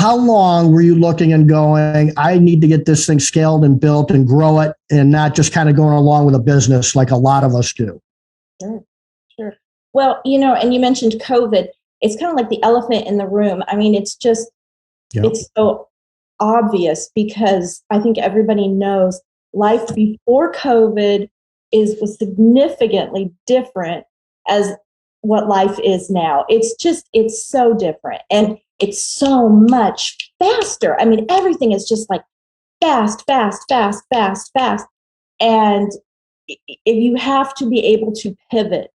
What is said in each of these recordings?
how long were you looking and going, I need to get this thing scaled and built and grow it and not just kind of going along with a business like a lot of us do? Sure. Well, and you mentioned COVID. It's kind of like the elephant in the room. I mean, it's just, It's so obvious because I think everybody knows life before COVID was significantly different as what life is now. It's so different and it's so much faster. I mean, everything is just like fast. And if you have to be able to pivot,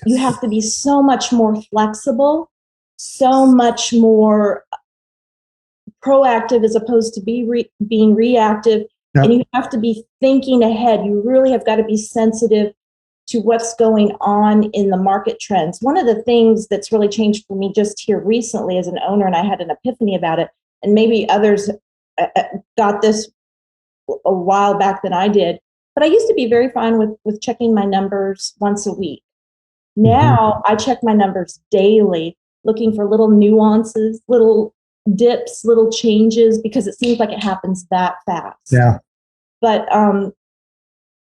you have to be so much more flexible, so much more proactive as opposed to being reactive. Yep. And you have to be thinking ahead. You really have got to be sensitive to what's going on in the market trends. One of the things that's really changed for me just here recently as an owner, and I had an epiphany about it, and maybe others got this a while back than I did, but I used to be very fine with checking my numbers once a week. Now I check my numbers daily, looking for little nuances, little dips, little changes, because it seems like it happens that fast. Yeah. But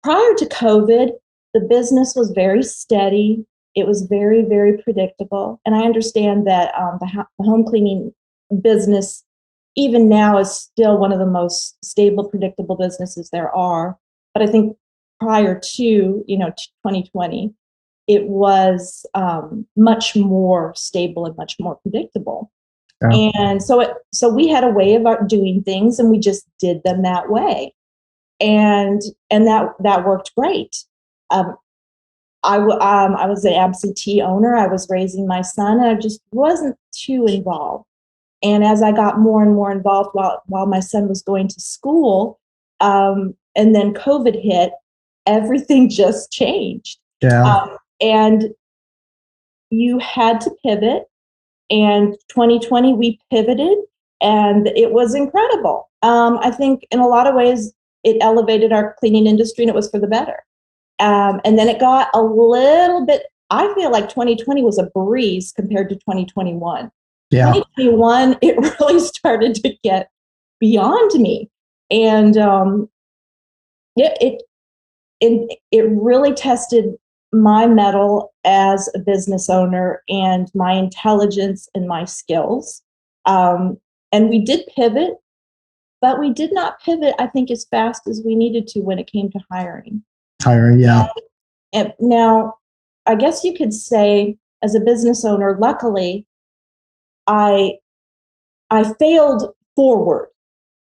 prior to COVID, the business was very steady. It was very, very predictable. And I understand that the home cleaning business, even now, is still one of the most stable, predictable businesses there are. But I think prior to 2020, it was much more stable and much more predictable. Yeah. And so we had a way of doing things, and we just did them that way, and that worked great. I was an absentee owner. I was raising my son, and I just wasn't too involved. And as I got more and more involved while my son was going to school, and then COVID hit, everything just changed. Yeah. And you had to pivot. And 2020, we pivoted, and it was incredible. I think in a lot of ways, it elevated our cleaning industry, and it was for the better. And then it got a little bit, I feel like 2020 was a breeze compared to 2021. Yeah. 2021, it really started to get beyond me. And it really tested my mettle as a business owner and my intelligence and my skills. And we did pivot, but we did not pivot, I think, as fast as we needed to when it came to hiring. Yeah. And now, I guess you could say, as a business owner, luckily, I failed forward.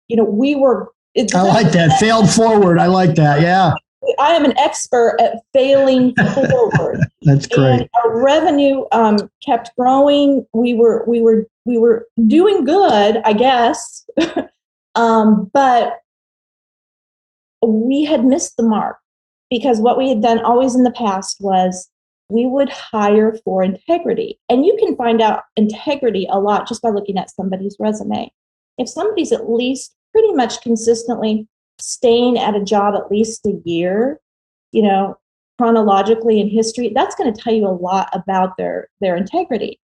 I like that. Failed forward. I like that. Yeah. I am an expert at failing forward. That's great. And our revenue kept growing. We were doing good, I guess, but we had missed the mark, because what we had done always in the past was we would hire for integrity, and you can find out integrity a lot just by looking at somebody's resume. If somebody's at least pretty much consistently staying at a job at least a year, chronologically in history, that's going to tell you a lot about their integrity.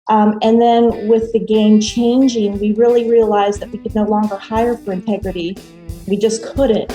And then with the game changing, we really realized that we could no longer hire for integrity. We just couldn't.